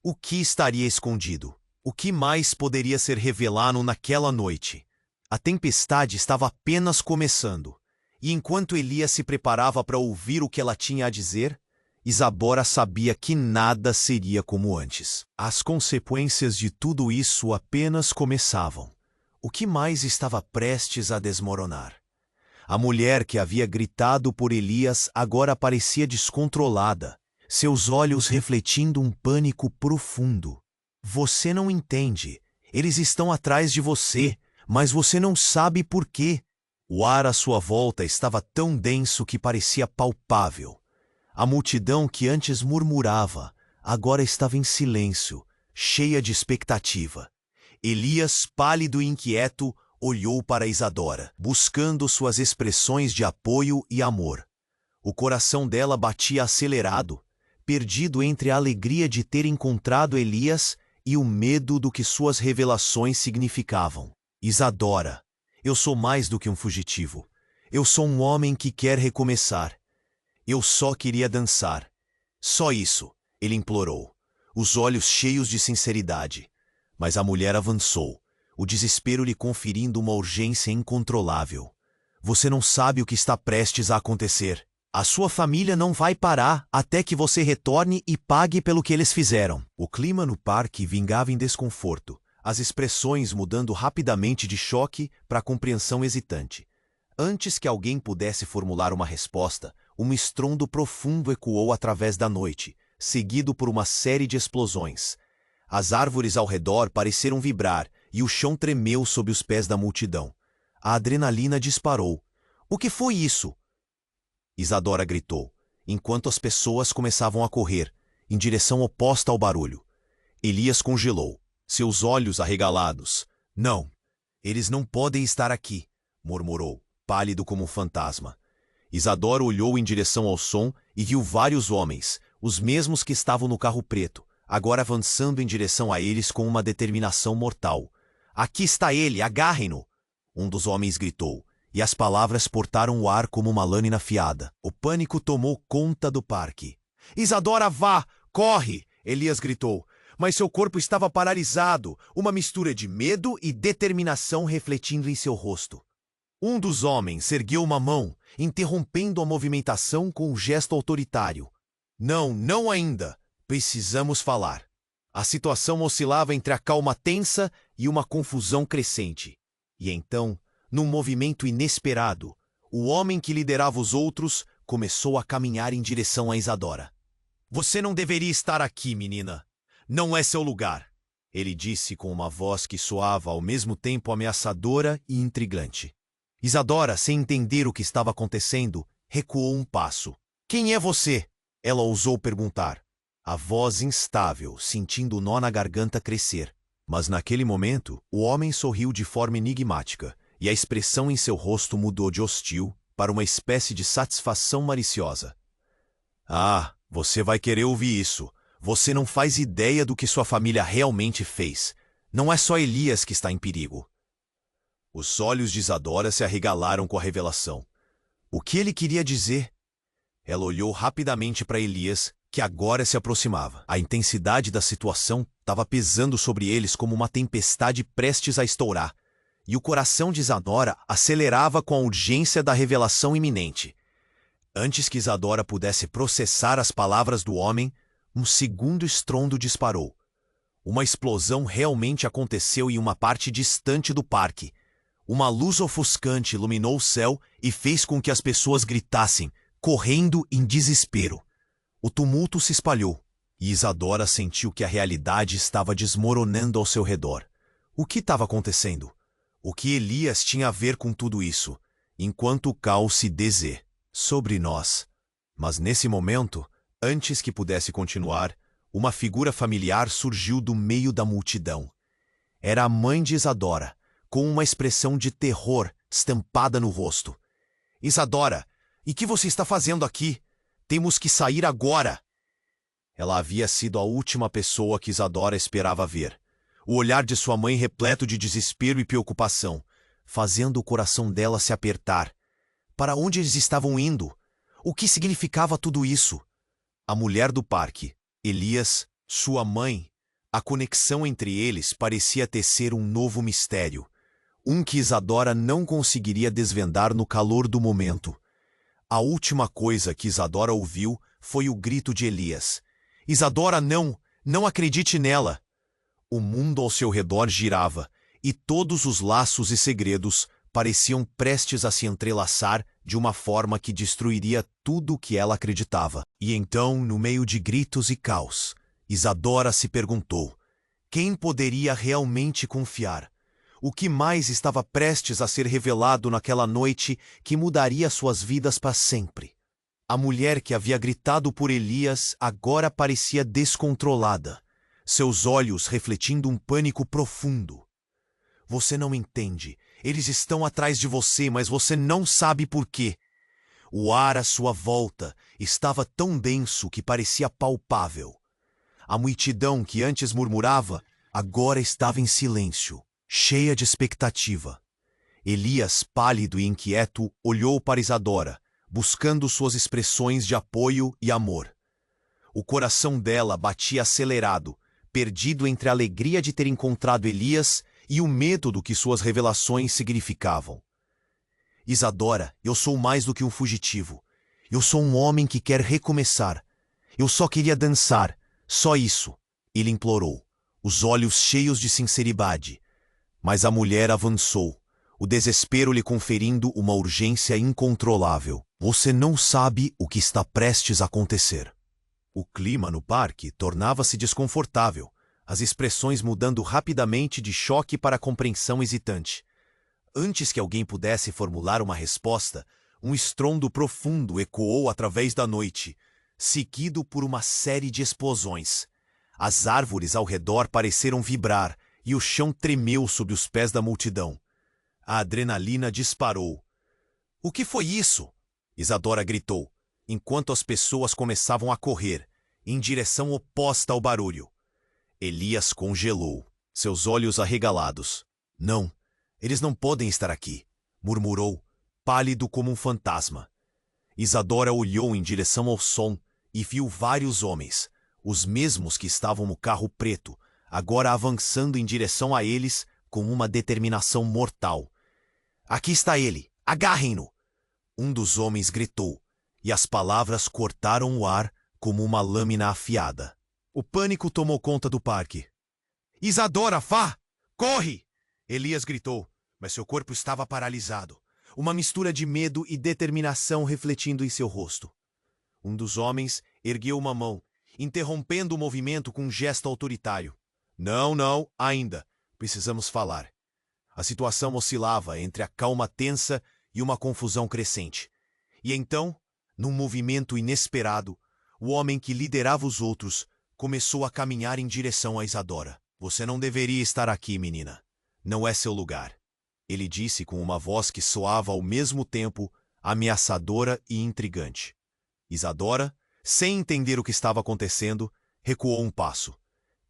O que estaria escondido? O que mais poderia ser revelado naquela noite? A tempestade estava apenas começando, e enquanto Elias se preparava para ouvir o que ela tinha a dizer, Isadora sabia que nada seria como antes. As consequências de tudo isso apenas começavam. O que mais estava prestes a desmoronar? A mulher que havia gritado por Elias agora parecia descontrolada, seus olhos refletindo um pânico profundo. Você não entende. Eles estão atrás de você, mas você não sabe por quê. O ar à sua volta estava tão denso que parecia palpável. A multidão que antes murmurava, agora estava em silêncio, cheia de expectativa. Elias, pálido e inquieto, olhou para Isadora, buscando suas expressões de apoio e amor. O coração dela batia acelerado, perdido entre a alegria de ter encontrado Elias e o medo do que suas revelações significavam. Isadora, eu sou mais do que um fugitivo. Eu sou um homem que quer recomeçar. Eu só queria dançar. Só isso, ele implorou, os olhos cheios de sinceridade. Mas a mulher avançou, o desespero lhe conferindo uma urgência incontrolável. Você não sabe o que está prestes a acontecer. A sua família não vai parar até que você retorne e pague pelo que eles fizeram. O clima no parque vingava em desconforto, as expressões mudando rapidamente de choque para compreensão hesitante. Antes que alguém pudesse formular uma resposta, um estrondo profundo ecoou através da noite, seguido por uma série de explosões. As árvores ao redor pareceram vibrar e o chão tremeu sob os pés da multidão. A adrenalina disparou. O que foi isso? Isadora gritou, enquanto as pessoas começavam a correr, em direção oposta ao barulho. Elias congelou, seus olhos arregalados. Não, eles não podem estar aqui, murmurou, pálido como um fantasma. Isadora olhou em direção ao som e viu vários homens, os mesmos que estavam no carro preto, agora avançando em direção a eles com uma determinação mortal. Aqui está ele, agarrem-no! Um dos homens gritou, e as palavras portaram o ar como uma lâmina afiada. O pânico tomou conta do parque. Isadora, vá! Corre! Elias gritou, mas seu corpo estava paralisado, uma mistura de medo e determinação refletindo em seu rosto. Um dos homens ergueu uma mão, interrompendo a movimentação com um gesto autoritário. Não, não ainda. Precisamos falar. A situação oscilava entre a calma tensa e uma confusão crescente. E então, num movimento inesperado, o homem que liderava os outros começou a caminhar em direção a Isadora. Você não deveria estar aqui, menina. Não é seu lugar. Ele disse com uma voz que soava ao mesmo tempo ameaçadora e intrigante. Isadora, sem entender o que estava acontecendo, recuou um passo. Quem é você? Ela ousou perguntar. A voz instável, sentindo o nó na garganta crescer. Mas naquele momento, o homem sorriu de forma enigmática, e a expressão em seu rosto mudou de hostil para uma espécie de satisfação maliciosa. Ah, você vai querer ouvir isso. Você não faz ideia do que sua família realmente fez. Não é só Elias que está em perigo. Os olhos de Isadora se arregalaram com a revelação. O que ele queria dizer? Ela olhou rapidamente para Elias, que agora se aproximava. A intensidade da situação estava pesando sobre eles como uma tempestade prestes a estourar, e o coração de Isadora acelerava com a urgência da revelação iminente. Antes que Isadora pudesse processar as palavras do homem, um segundo estrondo disparou. Uma explosão realmente aconteceu em uma parte distante do parque. Uma luz ofuscante iluminou o céu e fez com que as pessoas gritassem, correndo em desespero. O tumulto se espalhou, e Isadora sentiu que a realidade estava desmoronando ao seu redor. O que estava acontecendo? O que Elias tinha a ver com tudo isso, enquanto o caos se sobre nós? Mas nesse momento, antes que pudesse continuar, uma figura familiar surgiu do meio da multidão. Era a mãe de Isadora, com uma expressão de terror estampada no rosto. Isadora, e que você está fazendo aqui? Temos que sair agora! Ela havia sido a última pessoa que Isadora esperava ver. O olhar de sua mãe repleto de desespero e preocupação, fazendo o coração dela se apertar. Para onde eles estavam indo? O que significava tudo isso? A mulher do parque, Elias, sua mãe, a conexão entre eles parecia tecer um novo mistério. Um que Isadora não conseguiria desvendar no calor do momento. A última coisa que Isadora ouviu foi o grito de Elias. Isadora, não! Não acredite nela! O mundo ao seu redor girava, e todos os laços e segredos pareciam prestes a se entrelaçar de uma forma que destruiria tudo o que ela acreditava. E então, no meio de gritos e caos, Isadora se perguntou: quem poderia realmente confiar? O que mais estava prestes a ser revelado naquela noite que mudaria suas vidas para sempre? A mulher que havia gritado por Elias agora parecia descontrolada, seus olhos refletindo um pânico profundo. Você não entende. Eles estão atrás de você, mas você não sabe por quê. O ar à sua volta estava tão denso que parecia palpável. A multidão que antes murmurava, agora estava em silêncio, cheia de expectativa. Elias, pálido e inquieto, olhou para Isadora, buscando suas expressões de apoio e amor. O coração dela batia acelerado, perdido entre a alegria de ter encontrado Elias e o medo do que suas revelações significavam. Isadora, eu sou mais do que um fugitivo. Eu sou um homem que quer recomeçar. Eu só queria dançar, só isso, ele implorou, os olhos cheios de sinceridade. Mas a mulher avançou, o desespero lhe conferindo uma urgência incontrolável. Você não sabe o que está prestes a acontecer. O clima no parque tornava-se desconfortável, as expressões mudando rapidamente de choque para compreensão hesitante. Antes que alguém pudesse formular uma resposta, um estrondo profundo ecoou através da noite, seguido por uma série de explosões. As árvores ao redor pareceram vibrar e o chão tremeu sob os pés da multidão. A adrenalina disparou. O que foi isso? Isadora gritou, enquanto as pessoas começavam a correr, em direção oposta ao barulho. Elias congelou, seus olhos arregalados. Não, eles não podem estar aqui, murmurou, pálido como um fantasma. Isadora olhou em direção ao som e viu vários homens, os mesmos que estavam no carro preto, agora avançando em direção a eles com uma determinação mortal. Aqui está ele, Agarrem-no! Um dos homens gritou, e as palavras cortaram o ar como uma lâmina afiada. O pânico tomou conta do parque. Isadora, vá! Corre! Elias gritou, mas seu corpo estava paralisado. Uma mistura de medo e determinação refletindo em seu rosto. Um dos homens ergueu uma mão, interrompendo o movimento com um gesto autoritário. Não, ainda. Precisamos falar. A situação oscilava entre a calma tensa e uma confusão crescente. E então, num movimento inesperado, o homem que liderava os outros começou a caminhar em direção a Isadora. Você não deveria estar aqui, menina. Não é seu lugar. Ele disse com uma voz que soava ao mesmo tempo ameaçadora e intrigante. Isadora, sem entender o que estava acontecendo, recuou um passo.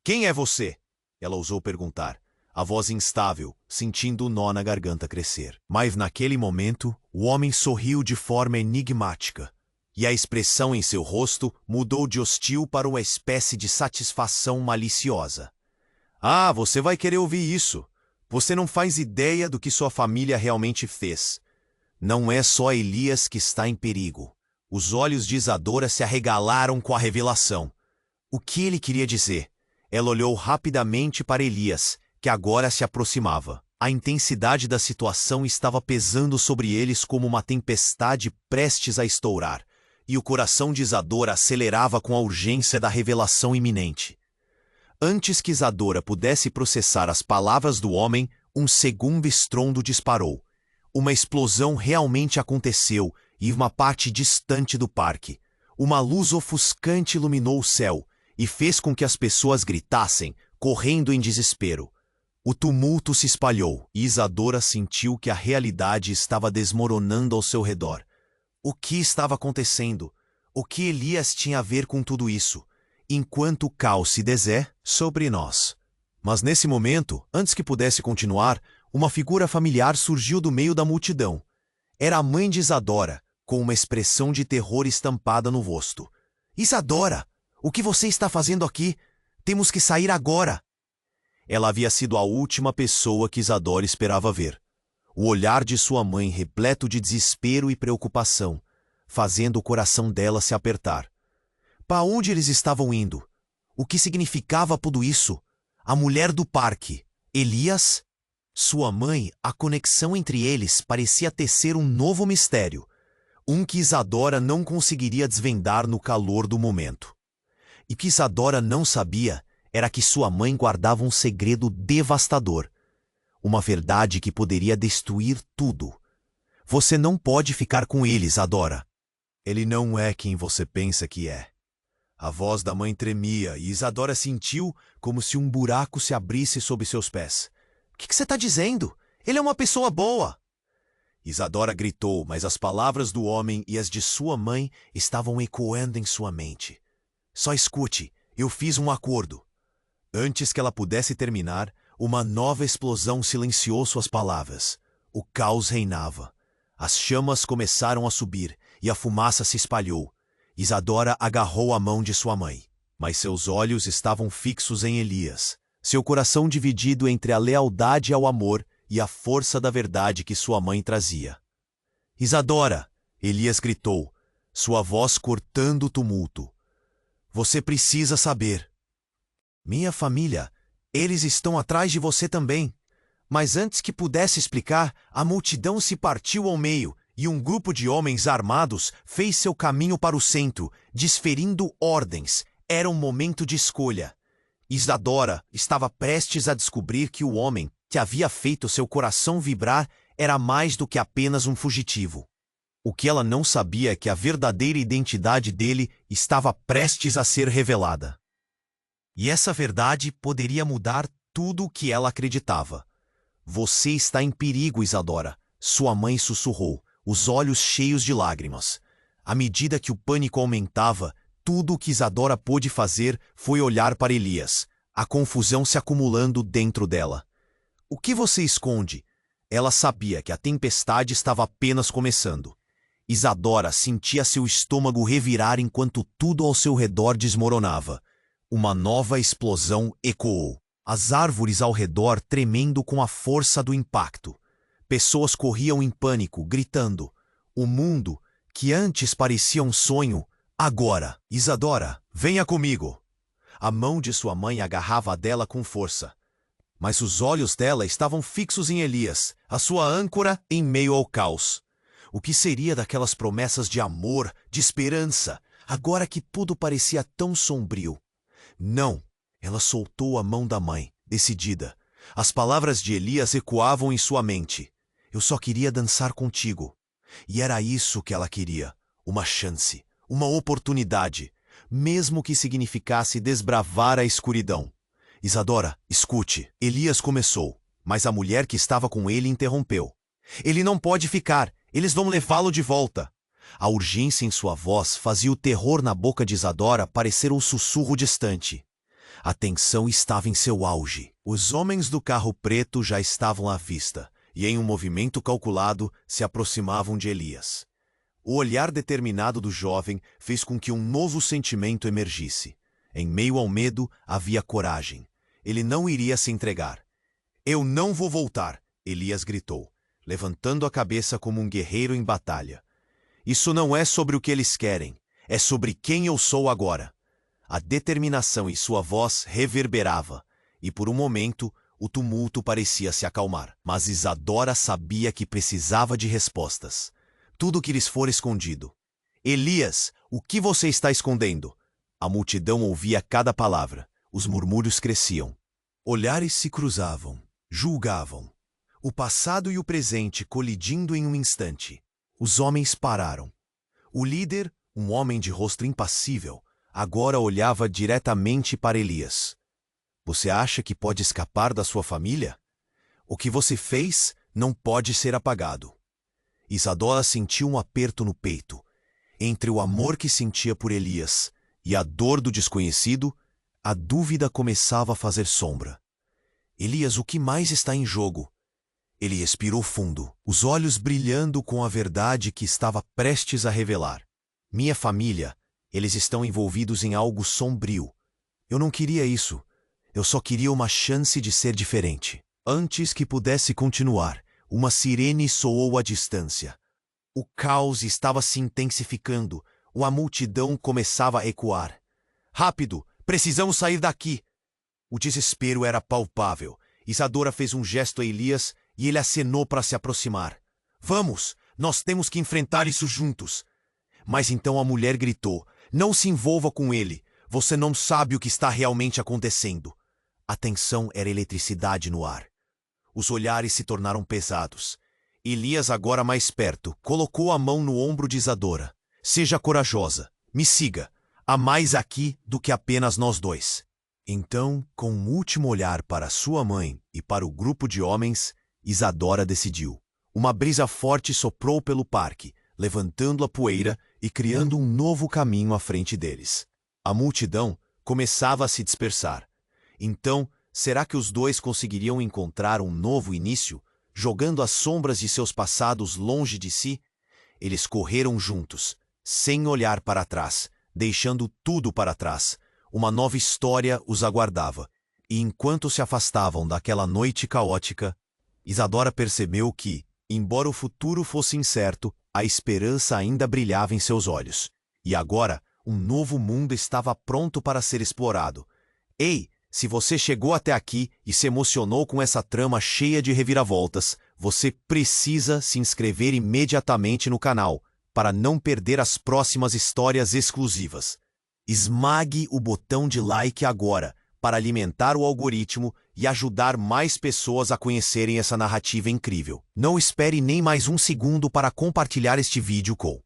Quem é você? Ela ousou perguntar, a voz instável, sentindo o nó na garganta crescer. Mas naquele momento, o homem sorriu de forma enigmática, e a expressão em seu rosto mudou de hostil para uma espécie de satisfação maliciosa. Ah, você vai querer ouvir isso. Você não faz ideia do que sua família realmente fez. Não é só Elias que está em perigo. Os olhos de Isadora se arregalaram com a revelação. O que ele queria dizer? Ela olhou rapidamente para Elias, que agora se aproximava. A intensidade da situação estava pesando sobre eles como uma tempestade prestes a estourar, e o coração de Isadora acelerava com a urgência da revelação iminente. Antes que Isadora pudesse processar as palavras do homem, um segundo estrondo disparou. Uma explosão realmente aconteceu em uma parte distante do parque. Uma luz ofuscante iluminou o céu e fez com que as pessoas gritassem, correndo em desespero. O tumulto se espalhou e Isadora sentiu que a realidade estava desmoronando ao seu redor. O que estava acontecendo? O que Elias tinha a ver com tudo isso? Enquanto o caos se deser sobre nós. Mas nesse momento, antes que pudesse continuar, uma figura familiar surgiu do meio da multidão. Era a mãe de Isadora, com uma expressão de terror estampada no rosto. Isadora, o que você está fazendo aqui? Temos que sair agora! Ela havia sido a última pessoa que Isadora esperava ver. O olhar de sua mãe repleto de desespero e preocupação, fazendo o coração dela se apertar. Para onde eles estavam indo? O que significava tudo isso? A mulher do parque, Elias? Sua mãe, a conexão entre eles parecia tecer um novo mistério, um que Isadora não conseguiria desvendar no calor do momento. E que Isadora não sabia era que sua mãe guardava um segredo devastador, uma verdade que poderia destruir tudo. Você não pode ficar com ele, Isadora. Ele não é quem você pensa que é. A voz da mãe tremia e Isadora sentiu como se um buraco se abrisse sob seus pés. O que você está dizendo? Ele é uma pessoa boa! Isadora gritou, mas as palavras do homem e as de sua mãe estavam ecoando em sua mente. Só escute, eu fiz um acordo. Antes que ela pudesse terminar, uma nova explosão silenciou suas palavras. O caos reinava. As chamas começaram a subir e a fumaça se espalhou. Isadora agarrou a mão de sua mãe, mas seus olhos estavam fixos em Elias, seu coração dividido entre a lealdade ao amor e a força da verdade que sua mãe trazia. Isadora! Elias gritou, sua voz cortando o tumulto. Você precisa saber. Minha família, eles estão atrás de você também. Mas antes que pudesse explicar, a multidão se partiu ao meio e um grupo de homens armados fez seu caminho para o centro, desferindo ordens. Era um momento de escolha. Isadora estava prestes a descobrir que o homem que havia feito seu coração vibrar era mais do que apenas um fugitivo. O que ela não sabia é que a verdadeira identidade dele estava prestes a ser revelada. E essa verdade poderia mudar tudo o que ela acreditava. Você está em perigo, Isadora, sua mãe sussurrou, os olhos cheios de lágrimas. À medida que o pânico aumentava, tudo o que Isadora pôde fazer foi olhar para Elias, a confusão se acumulando dentro dela. O que você esconde? Ela sabia que a tempestade estava apenas começando. Isadora sentia seu estômago revirar enquanto tudo ao seu redor desmoronava. Uma nova explosão ecoou, as árvores ao redor tremendo com a força do impacto. Pessoas corriam em pânico, gritando. O mundo, que antes parecia um sonho, agora. Isadora, venha comigo. A mão de sua mãe agarrava a dela com força. Mas os olhos dela estavam fixos em Elias, a sua âncora em meio ao caos. O que seria daquelas promessas de amor, de esperança, agora que tudo parecia tão sombrio? Não, ela soltou a mão da mãe, decidida. As palavras de Elias ecoavam em sua mente. Eu só queria dançar contigo. E era isso que ela queria, uma chance, uma oportunidade, mesmo que significasse desbravar a escuridão. Isadora, escute. Elias começou, mas a mulher que estava com ele interrompeu. Ele não pode ficar, eles vão levá-lo de volta. A urgência em sua voz fazia o terror na boca de Isadora parecer um sussurro distante. A tensão estava em seu auge. Os homens do carro preto já estavam à vista, e em um movimento calculado se aproximavam de Elias. O olhar determinado do jovem fez com que um novo sentimento emergisse. Em meio ao medo havia coragem. Ele não iria se entregar. Eu não vou voltar, Elias gritou, levantando a cabeça como um guerreiro em batalha. Isso não é sobre o que eles querem, é sobre quem eu sou agora. A determinação em sua voz reverberava, e por um momento o tumulto parecia se acalmar. Mas Isadora sabia que precisava de respostas. Tudo que lhes fora escondido. Elias, o que você está escondendo? A multidão ouvia cada palavra. Os murmúrios cresciam. Olhares se cruzavam, julgavam. O passado e o presente colidindo em um instante. Os homens pararam. O líder, um homem de rosto impassível, agora olhava diretamente para Elias. Você acha que pode escapar da sua família? O que você fez não pode ser apagado. Isadora sentiu um aperto no peito. Entre o amor que sentia por Elias e a dor do desconhecido, a dúvida começava a fazer sombra. Elias, o que mais está em jogo? Ele respirou fundo, os olhos brilhando com a verdade que estava prestes a revelar. Minha família, eles estão envolvidos em algo sombrio. Eu não queria isso. Eu só queria uma chance de ser diferente. Antes que pudesse continuar, uma sirene soou à distância. O caos estava se intensificando. A multidão começava a ecoar. Rápido! Precisamos sair daqui! O desespero era palpável. Isadora fez um gesto a Elias e ele acenou para se aproximar. Vamos! Nós temos que enfrentar isso juntos! Mas então a mulher gritou. Não se envolva com ele. Você não sabe o que está realmente acontecendo. A tensão era eletricidade no ar. Os olhares se tornaram pesados. Elias, agora mais perto, colocou a mão no ombro de Isadora. Seja corajosa. Me siga. Há mais aqui do que apenas nós dois. Então, com um último olhar para sua mãe e para o grupo de homens, Isadora decidiu. Uma brisa forte soprou pelo parque, levantando a poeira e criando um novo caminho à frente deles. A multidão começava a se dispersar. Então, será que os dois conseguiriam encontrar um novo início, jogando as sombras de seus passados longe de si? Eles correram juntos, sem olhar para trás, deixando tudo para trás. Uma nova história os aguardava. E enquanto se afastavam daquela noite caótica, Isadora percebeu que, embora o futuro fosse incerto, a esperança ainda brilhava em seus olhos. E agora, um novo mundo estava pronto para ser explorado. Ei, se você chegou até aqui e se emocionou com essa trama cheia de reviravoltas, você precisa se inscrever imediatamente no canal para não perder as próximas histórias exclusivas. Esmague o botão de like agora para alimentar o algoritmo e ajudar mais pessoas a conhecerem essa narrativa incrível. Não espere nem mais um segundo para compartilhar este vídeo com